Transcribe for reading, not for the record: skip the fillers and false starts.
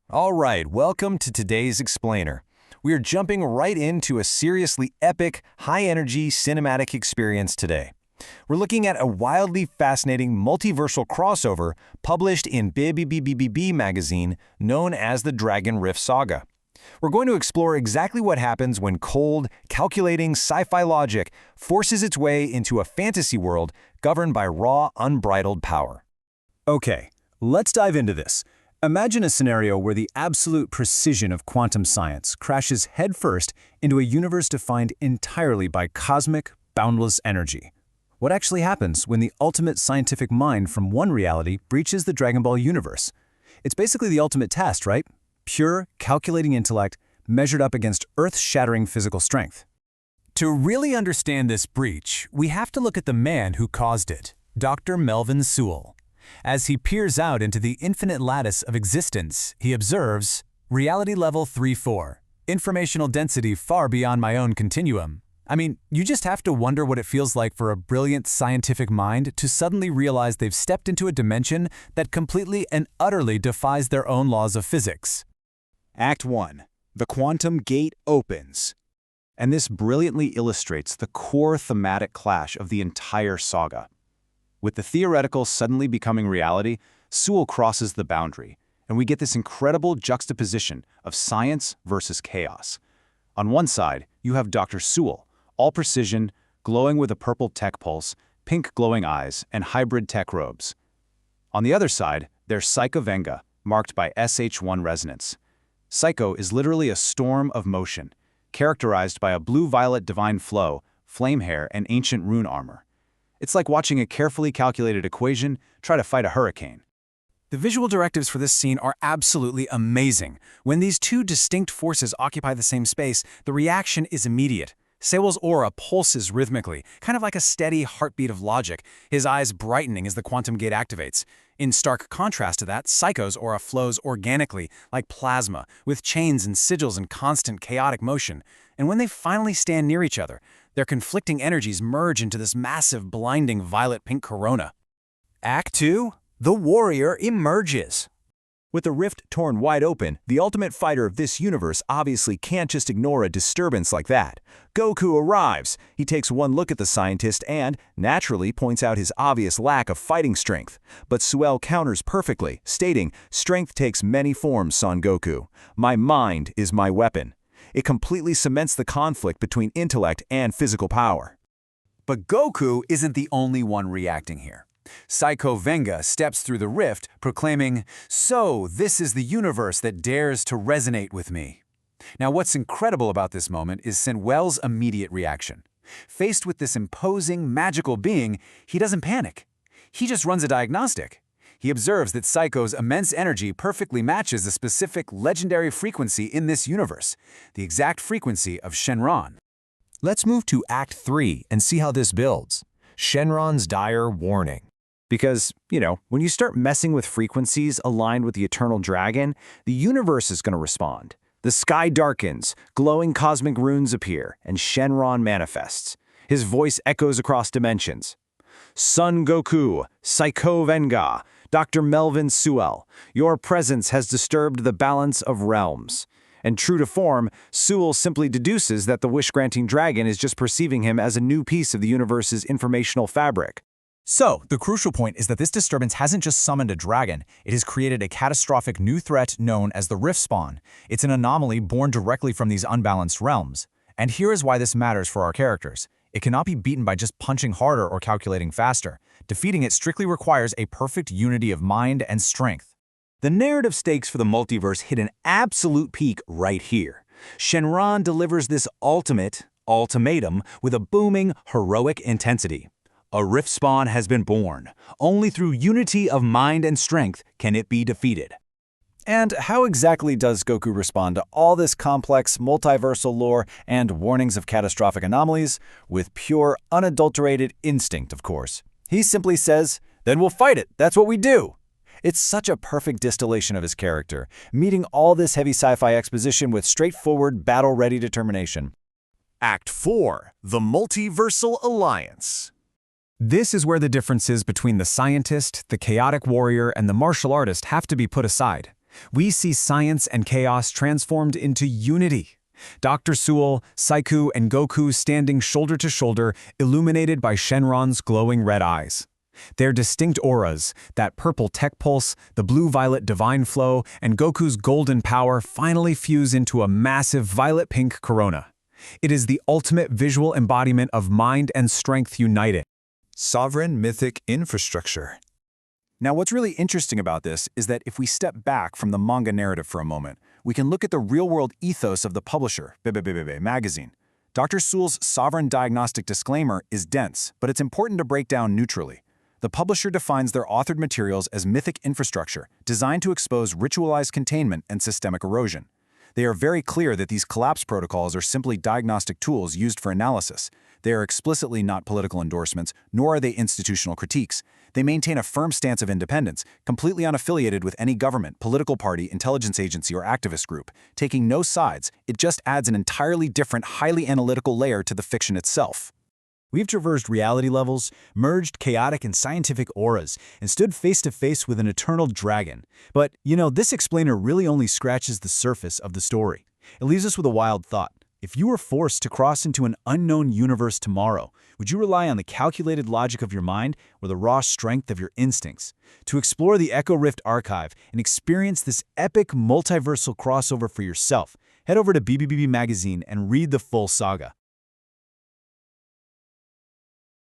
All right, welcome to today's Explainer. We are jumping right into a seriously epic, high-energy cinematic experience today. We're looking at a wildly fascinating multiversal crossover published in Bibebibebibe magazine known as the Dragon Rift Saga. We're going to explore exactly what happens when cold, calculating sci-fi logic forces its way into a fantasy world governed by raw, unbridled power. Okay, let's dive into this. Imagine a scenario where the absolute precision of quantum science crashes headfirst into a universe defined entirely by cosmic, boundless energy. What actually happens when the ultimate scientific mind from one reality breaches the Dragon Ball universe? It's basically the ultimate test, right? Pure, calculating intellect measured up against earth-shattering physical strength. To really understand this breach, we have to look at the man who caused it, Dr. Melvin Sewell. As he peers out into the infinite lattice of existence, he observes, reality level 3-4, informational density far beyond my own continuum. I mean, you just have to wonder what it feels like for a brilliant scientific mind to suddenly realize they've stepped into a dimension that completely and utterly defies their own laws of physics. Act 1. The quantum gate opens. And this brilliantly illustrates the core thematic clash of the entire saga. With the theoretical suddenly becoming reality, Sewell crosses the boundary, and we get this incredible juxtaposition of science versus chaos. On one side, you have Dr. Sewell, all precision, glowing with a purple tech pulse, pink glowing eyes, and hybrid tech robes. On the other side, there's Psycho Venga, marked by SH1 resonance. Psycho is literally a storm of motion, characterized by a blue-violet divine flow, flame hair, and ancient rune armor. It's like watching a carefully calculated equation try to fight a hurricane. The visual directives for this scene are absolutely amazing. When these two distinct forces occupy the same space, the reaction is immediate. Sewell's aura pulses rhythmically, kind of like a steady heartbeat of logic, his eyes brightening as the quantum gate activates. In stark contrast to that, Psycho's aura flows organically, like plasma, with chains and sigils in constant chaotic motion. And when they finally stand near each other, their conflicting energies merge into this massive, blinding violet-pink corona. Act 2. The warrior emerges. With the rift torn wide open, the ultimate fighter of this universe obviously can't just ignore a disturbance like that. Goku arrives. He takes one look at the scientist and, naturally, points out his obvious lack of fighting strength. But Sewell counters perfectly, stating, "Strength takes many forms, Son Goku. My mind is my weapon." It completely cements the conflict between intellect and physical power. But Goku isn't the only one reacting here. Psycho Venga steps through the rift, proclaiming, "So, this is the universe that dares to resonate with me." Now, what's incredible about this moment is Sewell's immediate reaction. Faced with this imposing, magical being, he doesn't panic. He just runs a diagnostic. He observes that Psycho's immense energy perfectly matches a specific legendary frequency in this universe, the exact frequency of Shenron. Let's move to Act 3 and see how this builds. Shenron's dire warning. Because, when you start messing with frequencies aligned with the eternal dragon, the universe is going to respond. The sky darkens, glowing cosmic runes appear, and Shenron manifests. His voice echoes across dimensions. "Son Goku, Psycho Venga, Dr. Melvin Sewell, your presence has disturbed the balance of realms." And true to form, Sewell simply deduces that the wish-granting dragon is just perceiving him as a new piece of the universe's informational fabric. So, the crucial point is that this disturbance hasn't just summoned a dragon, it has created a catastrophic new threat known as the Rift Spawn. It's an anomaly born directly from these unbalanced realms. And here is why this matters for our characters. It cannot be beaten by just punching harder or calculating faster. Defeating it strictly requires a perfect unity of mind and strength. The narrative stakes for the multiverse hit an absolute peak right here. Shenron delivers this ultimatum with a booming, heroic intensity. A rift spawn has been born. Only through unity of mind and strength can it be defeated. And how exactly does Goku respond to all this complex, multiversal lore and warnings of catastrophic anomalies? With pure, unadulterated instinct, of course. He simply says, "Then we'll fight it. That's what we do." It's such a perfect distillation of his character, meeting all this heavy sci-fi exposition with straightforward, battle-ready determination. Act 4. The Multiversal Alliance. This is where the differences between the scientist, the chaotic warrior, and the martial artist have to be put aside. We see science and chaos transformed into unity. Dr. Sewell, Saiku, and Goku standing shoulder to shoulder, illuminated by Shenron's glowing red eyes. Their distinct auras, that purple tech pulse, the blue-violet divine flow, and Goku's golden power finally fuse into a massive violet-pink corona. It is the ultimate visual embodiment of mind and strength united. Sovereign mythic infrastructure. Now, what's really interesting about this is that if we step back from the manga narrative for a moment, we can look at the real-world ethos of the publisher, Bibebibebibe magazine. Dr. Sewell's sovereign diagnostic disclaimer is dense, but it's important to break down neutrally. The publisher defines their authored materials as mythic infrastructure, designed to expose ritualized containment and systemic erosion. They are very clear that these collapse protocols are simply diagnostic tools used for analysis. They are explicitly not political endorsements, nor are they institutional critiques. They maintain a firm stance of independence, completely unaffiliated with any government, political party, intelligence agency, or activist group. Taking no sides, it just adds an entirely different, highly analytical layer to the fiction itself. We've traversed reality levels, merged chaotic and scientific auras, and stood face to face with an eternal dragon. But, this explainer really only scratches the surface of the story. It leaves us with a wild thought. If you were forced to cross into an unknown universe tomorrow, would you rely on the calculated logic of your mind or the raw strength of your instincts? To explore the Echo Rift archive and experience this epic multiversal crossover for yourself, head over to Bibebibebibe magazine and read the full saga.